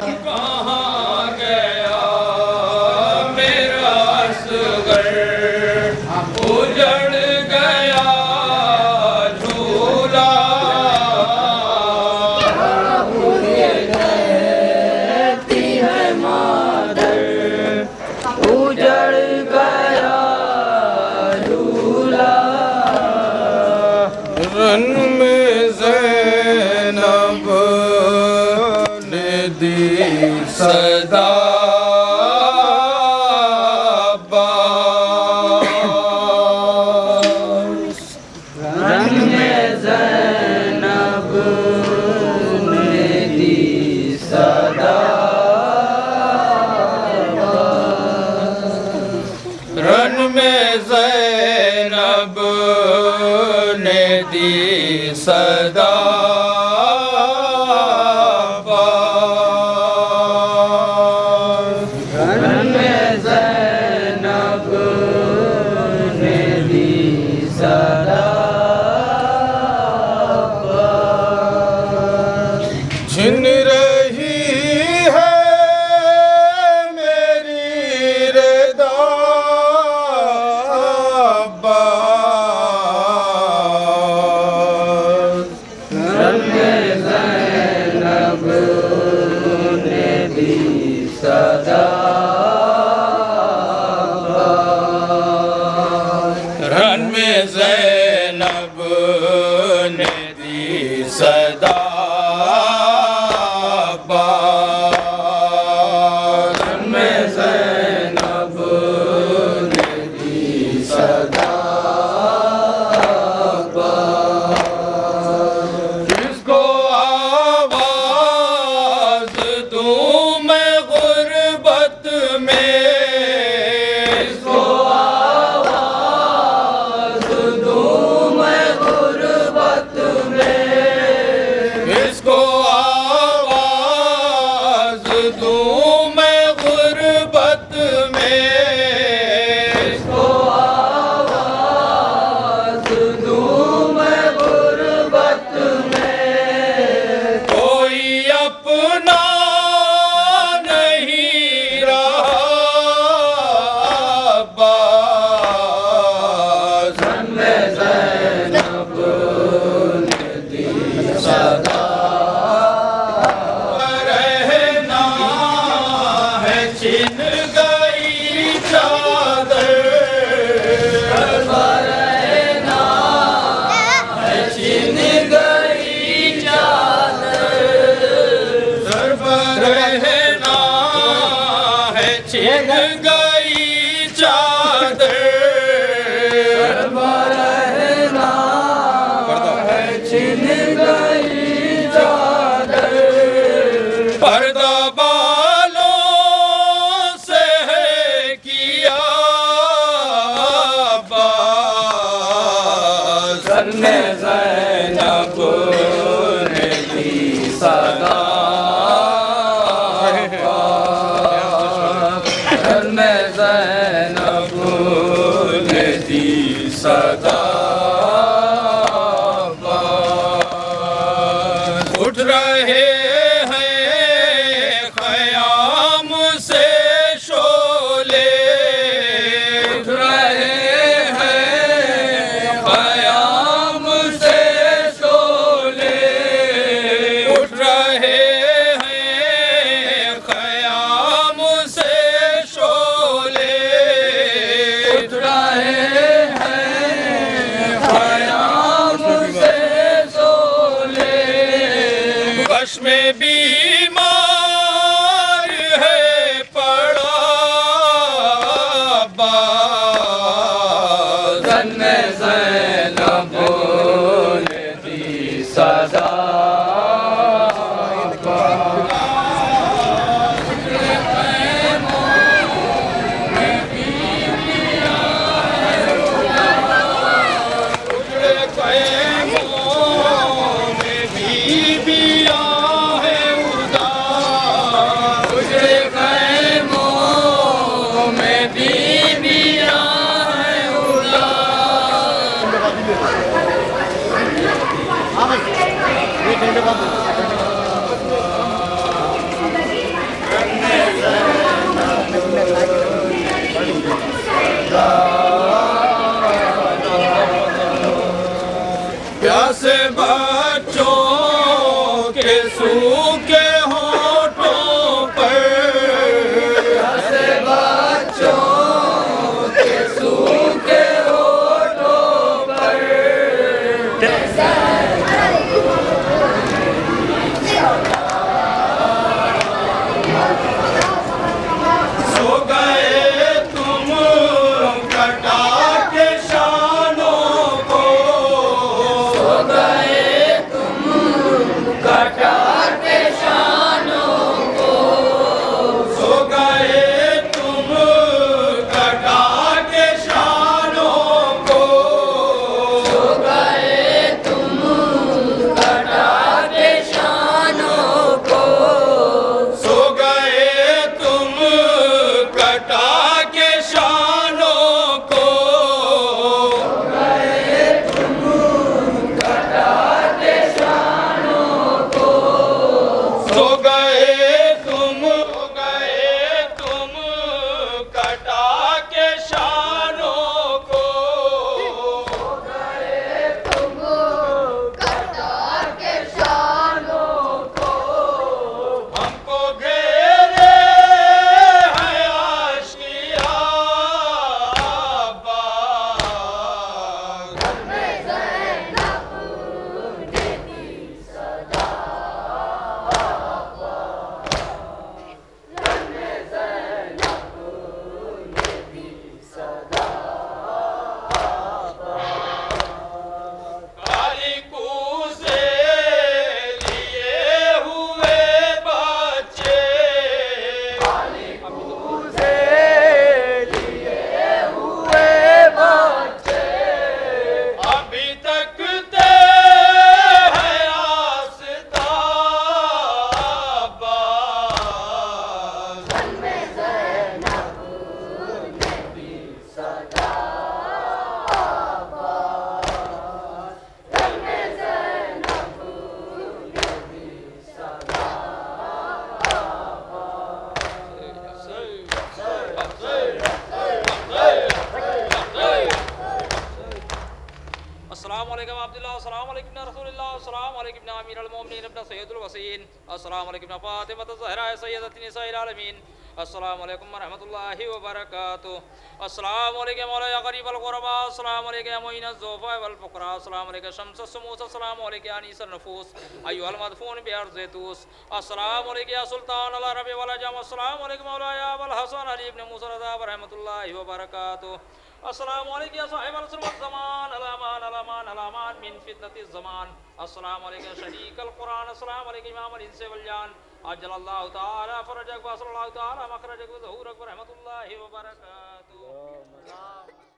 कहाँ गया मेरा असगर, उजड़ गया झूला। मुझे कहती है मादर, उजड़ गया झूला। रन में ज़ैनब ने दी सदा अब्बास। रन में ज़ैनब ने दी सदा अब्बास। रन में ज़ैनब ने दी सदा अब्बास। रन में ज़ैनब ने दी सदा अब्बास। छिन रही है मेरी रदा अब्बास। रन में ज़ैनब ने दी सदा अब्बास। रन में ज़ैनब ने दी सदा अब्बास। रन में ज़ैनब ने दी सदा अब्बास। किसको आवाज़ दूँ मैं गुर्बत में, किसको आवाज़ दूँ मैं गुर्बत में, किसको आवाज़ दूँ मैं गुर्बत में। किसको आवाज़ दूँ मैं गुर्बत में। कोई अपना नहीं रहा अब्बास। रन में ज़ैनब ने दी सदा रहना है छिन गई चादर, रहना है छिन गई चादर। सर पर रहना है छिन गई चादर। रहना है छिन गई चादर। पर्दा बालों से है किया अब्बास। रन में ज़ैनब ने दी सदा अब्बास। रन में ज़ैनब ने दी सदा अब्बास। उठ रहे हैं ख़याम से शोले, उठ रहे हैं ख़याम से शोले। उठ रहे हैं ख़याम से शोले। उठ रहे हैं ख़याम से शोले। बश में बीमार है पड़ा अब्बास। रन में ज़ैनब ने दी सदा अलैकुम इब्न अमीरुल मोमिनीन इब्न सय्यदुल वसीन, अस्सलाम अलैकुम इब्न फातिमा ज़हरा सय्यदतुन निसाइल आलमीन, अस्सलाम अलैकुम व रहमतुल्लाहि व बरकातुहू, अस्सलाम अलैकुम मौला या गरीबल गुरबा, अस्सलाम अलैकुम या मुइनज़ ज़ुफ़ा वल फ़ुक़रा, अस्सलाम अलैकुम शम्सुस समूस, अस्सलाम अलैकुम अनीसुन नफूस अय्युहल मदफून बि अर्ज़ि तूस, अस्सलाम अलैकुम या सुल्तान अल अरब वल अजम, अस्सलाम अलैकुम मौला या अबुल हसन अली इब्न मूसा रज़ा व रहमतुल्लाहि व बरकातुहू, अस्सलामु अलैकुम या साहिबल असर वल ज़मान, अलामान अलामान अलामान मिन फितनतिज़ ज़मान, अस्सलामु अलैकुम शरीकल कुरान, अस्सलामु अलैकुम इमामल इंस वल जान, अज्जलल्लाहु तआला फरजक व सल्लल्लाहु तआला मखरजक व ज़हूरक व रहमतुल्लाहि व बरकातुहू।